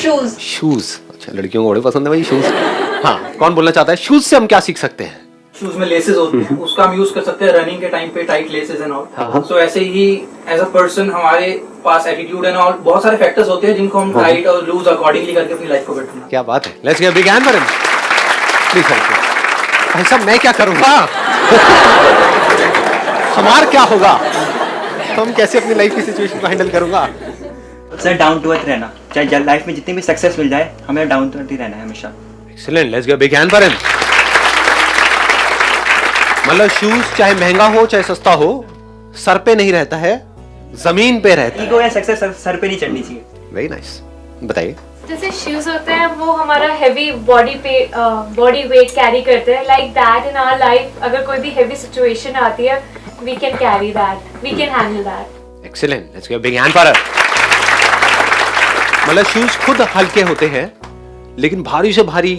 Shoes. Shoes, अच्छा लड़कियों को बड़े पसंद है भाई शूज। हाँ, कौन बोलना चाहता है शूज से हम क्या सीख सकते हैं? शूज में लेसेस होते हैं, उसका हम यूज कर सकते हैं रनिंग के टाइम पे, टाइट लेसेस एंड ऑल। सो ऐसे ही एज अ पर्सन हमारे पास एटीट्यूड एंड ऑल बहुत सारे फैक्टर्स होते हैं जिनको हम टाइट और लूज अकॉर्डिंगली करके अपनी लाइफ को बेटर बनाते हैं। क्या बात है, let's give a big hand for him please. भाई साहब मैं क्या करूंगा? हमार क्या होगा? तो हम कैसे अपनी लाइफ की सिचुएशन को हैंडल करूंगा? सर डाउन टू अर्थ रहना, चाहे लाइफ में जितनी भी सक्सेस मिल जाए हमें डाउन टू अर्थ ही रहना है हमेशा। Excellent, let's give a big hand for him. मतलब शूज चाहे महंगा हो चाहे सस्ता हो, सर पे नहीं रहता है, जमीन पे रहता है। ईगो या सक्सेस सर पे नहीं चढ़नी चाहिए। वेरी नाइस, बताइए। जैसे शूज होते हैं वो हमारा हैवी बॉडी वेट कैरी करते हैं, like that in our life अगर कोई भी हैवी सिचुएशन आती है we can carry that, we can handle that. Excellent, let's give a big hand for her. मतलब शूज खुद हल्के होते हैं लेकिन भारी से भारी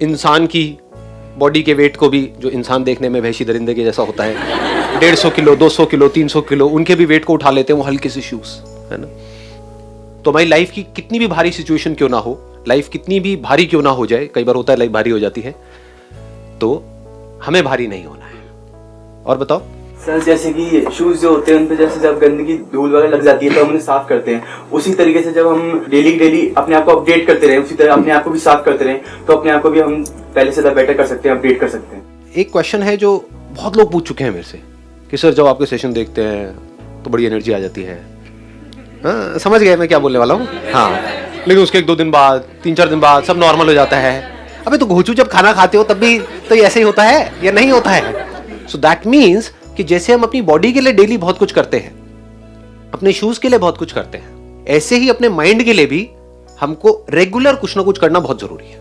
इंसान की बॉडी के वेट को भी, जो इंसान देखने में वहशी दरिंदे के जैसा होता है, 150 किलो 200 किलो 300 किलो उनके भी वेट को उठा लेते हैं वो हल्के से शूज, है ना। तो हमारी लाइफ की कितनी भी भारी सिचुएशन क्यों ना हो, लाइफ कितनी भी भारी क्यों ना हो जाए, कई बार होता है लाइफ भारी हो जाती है, तो हमें भारी नहीं होना है। और बताओ सर, जैसे कि शूज जो होते हैं उन पे जैसे जब गंदगी धूल वगैरह लग जाती है तो हम उन्हें साफ करते हैं, उसी तरीके से जब हम डेली अपने आप को अपडेट करते रहे, उसी तरह अपने आप को भी साफ करते रहे तो अपने आप को भी हम पहले से ज्यादा बेटर कर सकते हैं, अपडेट कर सकते हैं। एक क्वेश्चन है जो बहुत लोग पूछ चुके हैं मेरे से कि सर जब आपके सेशन देखते हैं तो बड़ी एनर्जी आ जाती है। हाँ, समझ गए मैं क्या बोलने वाला हूँ। हाँ, लेकिन उसके 1-2 दिन बाद 3-4 दिन बाद सब नॉर्मल हो जाता है। अबे तो घोचू जब खाना खाते हो तब भी तो ऐसे ही होता है या नहीं होता है? सो दैट मीन्स कि जैसे हम अपनी बॉडी के लिए डेली बहुत कुछ करते हैं, अपने शूज के लिए बहुत कुछ करते हैं, ऐसे ही अपने माइंड के लिए भी हमको रेगुलर कुछ ना कुछ करना बहुत जरूरी है।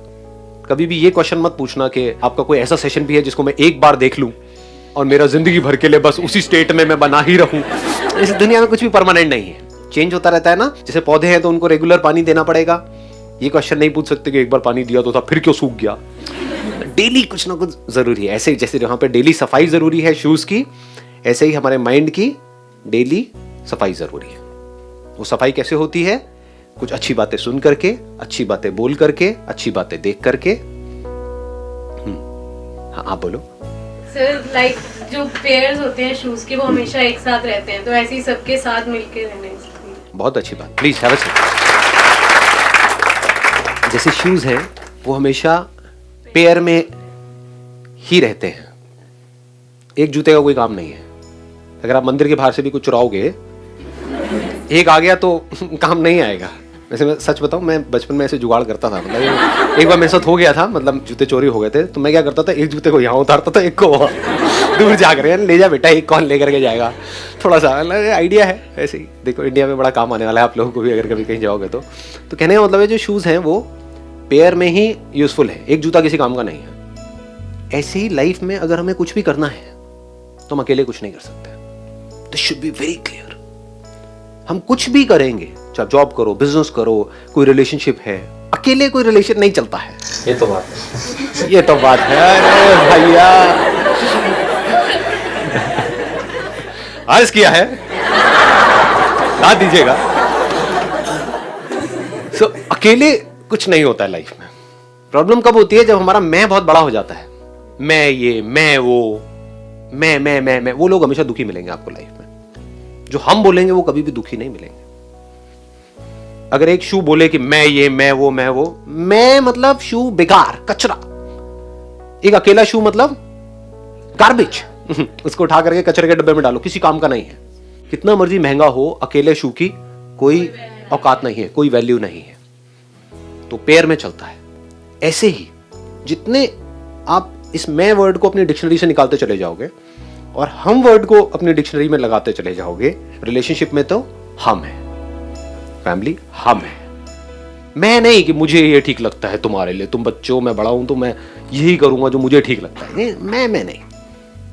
कभी भी ये क्वेश्चन मत पूछना कि आपका कोई ऐसा सेशन भी है जिसको मैं एक बार देख लूं और मेरा जिंदगी भर के लिए बस उसी स्टेट में मैं बना ही रहूं। इस दुनिया में कुछ भी परमानेंट नहीं है, चेंज होता रहता है ना। जैसे पौधे हैं तो उनको रेगुलर पानी देना पड़ेगा। ये क्वेश्चन नहीं पूछ सकते कि एक बार पानी दिया तो था फिर क्यों सूख गया। डेली कुछ ना कुछ जरूरी है। ऐसे ही जैसे जहां पे डेली सफाई जरूरी है शूज की, ऐसे ही हमारे माइंड की डेली सफाई जरूरी है। वो सफाई कैसे होती है? कुछ अच्छी बातें सुन करके, अच्छी बातें बोल करके, अच्छी बातें देख करके। हाँ आप बोलो। सर लाइक जो पेयर्स होते हैं शूज के वो हमेशा एक साथ रहते हैं, तो ऐसे ही सबके साथ मिलके रहना चाहिए। बहुत अच्छी बात, प्लीज हैव अ सीट। जैसे शूज हैं वो हमेशा पेयर में ही रहते हैं, एक जूते का कोई काम नहीं है। अगर आप मंदिर के बाहर से भी कुछ चुराओगे, एक आ गया तो काम नहीं आएगा। वैसे मैं सच बताऊं, मैं बचपन में ऐसे जुगाड़ करता था। मतलब एक बार मेरे साथ हो गया था, मतलब जूते चोरी हो गए थे, तो मैं क्या करता था, एक जूते को यहाँ उतारता था, एक को वहाँ दूर जा कर ले जा बेटा, एक कौन लेकर के जाएगा। थोड़ा सा आइडिया है। ऐसे ही देखो इंडिया में बड़ा काम आने वाला है आप लोगों को भी, अगर कभी कहीं जाओगे तो कहने का मतलब है जो शूज़ हैं वो पेयर में ही यूजफुल है, एक जूता किसी काम का नहीं है। ऐसे ही लाइफ में अगर हमें कुछ भी करना है तो हम अकेले कुछ नहीं कर सकते। This should be very clear. हम कुछ भी करेंगे, चाहे जॉब करो, बिजनेस करो, कोई रिलेशनशिप है, अकेले कोई रिलेशन नहीं चलता है। ये तो बात है, ये तो बात है। अरे भैया आज किया है, याद दीजिएगा। अकेले कुछ नहीं होता है लाइफ में। प्रॉब्लम कब होती है? जब हमारा मैं बहुत बड़ा हो जाता है। मैं ये, मैं वो, मैं वो लोग हमेशा दुखी मिलेंगे आपको लाइफ में। जो हम बोलेंगे वो कभी भी दुखी नहीं मिलेंगे। अगर एक शू बोले कि मैं ये, मैं वो, मैं मतलब शू बेकार, कचरा। एक अकेला शू मतलब गार्बेज। उसको उठा करके कचरे के डब्बे में डालो, किसी काम का नहीं है। कितना मर्जी महंगा हो, अकेले शू की कोई औकात नहीं है, कोई वैल्यू नहीं है। तो पेयर में चलता है। ऐसे ही जितने आप इस मैं वर्ड को अपनी डिक्शनरी से निकालते चले जाओगे और हम वर्ड को अपनी डिक्शनरी में लगाते चले जाओगे, रिलेशनशिप में तो हम है, फैमिली हम है। मैं नहीं कि मुझे ये ठीक लगता है तुम्हारे लिए, तुम बच्चों मैं बड़ा हूं तो मैं यही करूंगा जो मुझे ठीक लगता है। मैं नहीं।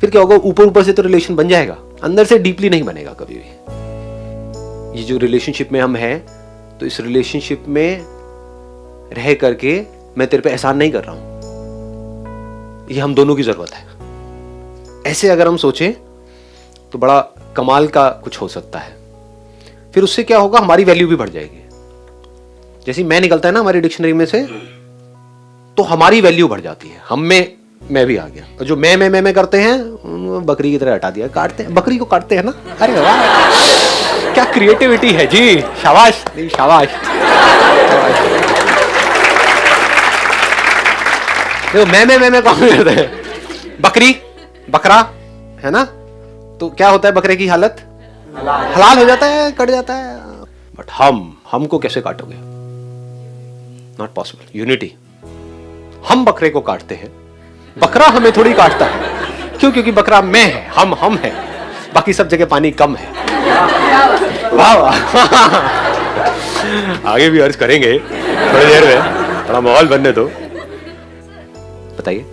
फिर क्या होगा? ऊपर ऊपर से तो रिलेशन बन जाएगा, अंदर से डीपली नहीं बनेगा कभी भी। ये जो रिलेशनशिप में हम हैं, तो इस रिलेशनशिप में रह करके मैं तेरे पे एहसान नहीं कर रहा हूं, ये हम दोनों की जरूरत है। ऐसे अगर हम सोचें तो बड़ा कमाल का कुछ हो सकता है। फिर उससे क्या होगा? हमारी वैल्यू भी बढ़ जाएगी। जैसे मैं निकलता है ना हमारी डिक्शनरी में से, तो हमारी वैल्यू बढ़ जाती है। हम में मैं भी आ गया, और जो मैं करते हैं उनको बकरी की तरह हटा दिया, काटते हैं, बकरी को काटते हैं ना। अरे वाह, क्या क्रिएटिविटी है जी, शाबाश, नहीं शाबाश। देखो मैं कौन करते हैं, बकरी, बकरा है ना, तो क्या होता है बकरे की हालत, हलाल हो जाता है, कट जाता है। बट हमको कैसे काटोगे, नॉट पॉसिबल। यूनिटी, हम बकरे को काटते हैं, बकरा हमें थोड़ी काटता है। क्यों? क्योंकि बकरा मैं है, हम है, बाकी सब जगह पानी कम है। वाह वाह। आगे भी अर्ज करेंगे थोड़ी देर में, थोड़ा माहौल बनने दो। बताइए।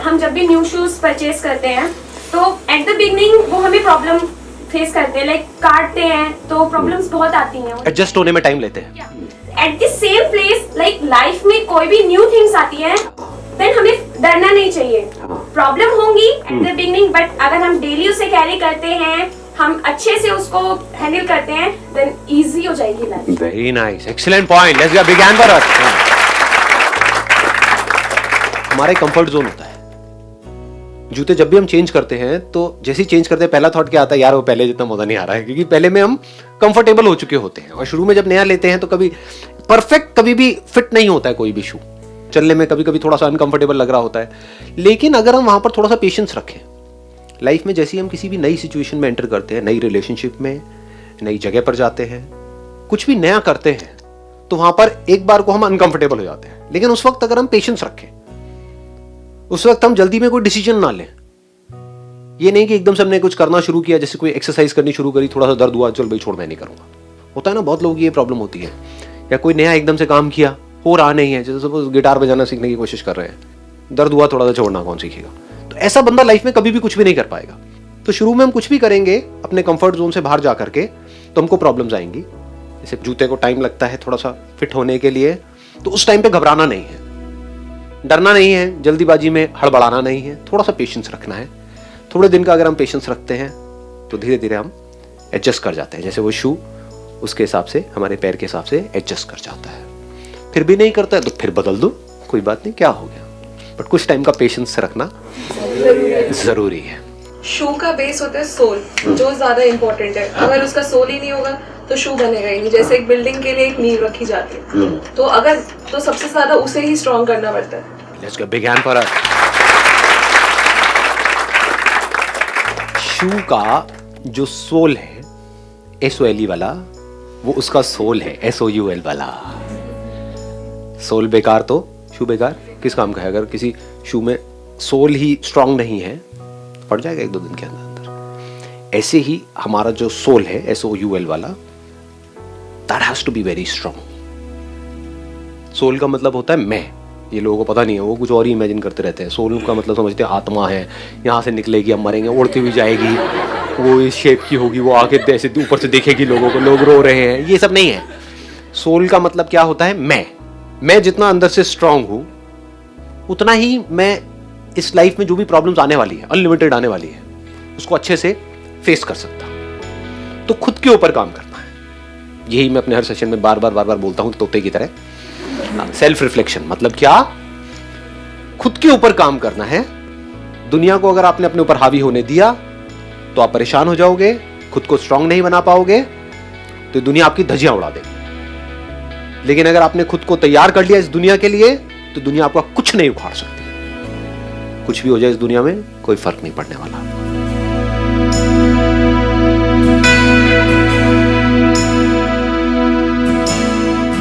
हम जब भी न्यू शूज परचेज करते हैं तो एट द बिगनिंग वो हमें प्रॉब्लम फेस करते हैं, लाइक काटते हैं तो प्रॉब्लम्स बहुत आती हैं। एडजस्ट होने में टाइम लेते हैं। At the same place, like life में कोई भी न्यू थिंग्स आती है, देन हमें डरना नहीं चाहिए। प्रॉब्लम होंगी एट द बिगनिंग, बट अगर हम डेली उसे कैरी करते हैं, हम अच्छे से उसको हैंडल करते हैं, देन इजी हो जाएगी life. Very nice, excellent point, let's give a big hand for अस। हमारा कंफर्ट जोन होता है। जूते जब भी हम चेंज करते हैं तो जैसे ही चेंज करते हैं पहला थॉट क्या आता है, यार वो पहले जितना मजा नहीं आ रहा है, क्योंकि पहले में हम कंफर्टेबल हो चुके होते हैं। और शुरू में जब नया लेते हैं तो कभी परफेक्ट, कभी भी फिट नहीं होता है कोई भी शू, चलने में कभी कभी थोड़ा सा अनकंफर्टेबल लग रहा होता है। लेकिन अगर हम वहां पर थोड़ा सा पेशेंस रखें, लाइफ में जैसे ही हम किसी भी नई सिचुएशन में एंटर करते हैं, नई रिलेशनशिप में, नई जगह पर जाते हैं, कुछ भी नया करते हैं, तो वहां पर एक बार को हम अनकंफर्टेबल हो जाते हैं। लेकिन उस वक्त अगर हम पेशेंस रखें, उस वक्त हम जल्दी में कोई डिसीजन ना लें। ये नहीं कि एकदम से हमने कुछ करना शुरू किया, जैसे कोई एक्सरसाइज करनी शुरू करी, थोड़ा सा दर्द हुआ, चल भाई छोड़ मैं नहीं करूंगा। होता है ना, बहुत लोगों की ये प्रॉब्लम होती है। या कोई नया एकदम से काम किया, हो रहा नहीं है, जैसे सपोज गिटार बजाना सीखने की कोशिश कर रहे हैं, दर्द हुआ थोड़ा सा, छोड़ना कौन सीखेगा। तो ऐसा बंदा लाइफ में कभी भी कुछ भी नहीं कर पाएगा। तो शुरू में हम कुछ भी करेंगे अपने कंफर्ट जोन से बाहर जा करके, तो हमको प्रॉब्लम्स आएंगी। जैसे जूते को टाइम लगता है थोड़ा सा फिट होने के लिए, तो उस टाइम पे घबराना नहीं है, डरना नहीं है, जल्दीबाजी में हड़बड़ाना नहीं है, थोड़ा सा पेशेंस रखना है। थोड़े दिन का अगर हम पेशेंस रखते हैं तो धीरे धीरे हम एडजस्ट कर जाते हैं। जैसे वो शू उसके हिसाब से, हमारे पैर के हिसाब से एडजस्ट कर जाता है। फिर भी नहीं करता है तो फिर बदल दो, कोई बात नहीं, क्या हो गया। बट कुछ टाइम का पेशेंस रखना जरूरी है। शू का बेस होता है सोल, जो ज्यादा इम्पोर्टेंट है। अगर उसका सोल ही नहीं होगा तो शू बनेगा ही नहीं। जैसे एक बिल्डिंग के लिए एक नींव रखी जाती है, तो सबसे ज्यादा उसे ही स्ट्रॉन्ग करना पड़ता है। Let's give a big hand for us. Shoe का जो सोल है, SOLE वाला, वो उसका सोल है, SOUL वाला। सोल बेकार तो शू बेकार किस काम का है। अगर किसी शू में सोल ही स्ट्रांग नहीं है, पड़ जाएगा 1-2 दिन के अंदर। ऐसे ही हमारा जो सोल है, SOUL वाला, that has to be very strong. Soul का मतलब होता है मैं। ये लोगों को पता नहीं है, वो कुछ और ही इमेजिन करते रहते हैं। सोल का मतलब समझते हैं आत्मा है, यहाँ से निकलेगी, हम मरेंगे, उड़ती हुई जाएगी, वो इस शेप की होगी, वो आगे ऐसे ऊपर से देखेगी लोगों को, लोग रो रहे हैं। ये सब नहीं है। सोल का मतलब क्या होता है, मैं जितना अंदर से स्ट्रांग हूं, उतना ही मैं इस लाइफ में जो भी प्रॉब्लम्स आने वाली है, अनलिमिटेड आने वाली है, उसको अच्छे से फेस कर सकता। तो खुद के ऊपर काम करना है। यही मैं अपने हर सेशन में बार बार बोलता हूं तोते की तरह। सेल्फ रिफ्लेक्शन मतलब क्या, खुद के ऊपर काम करना है। दुनिया को अगर आपने अपने ऊपर हावी होने दिया तो आप परेशान हो जाओगे, खुद को स्ट्रांग नहीं बना पाओगे, तो दुनिया आपकी धज्जियां उड़ा देगी। लेकिन अगर आपने खुद को तैयार कर लिया इस दुनिया के लिए, तो दुनिया आपका कुछ नहीं उखाड़ सकती। कुछ भी हो जाए इस दुनिया में कोई फर्क नहीं पड़ने वाला।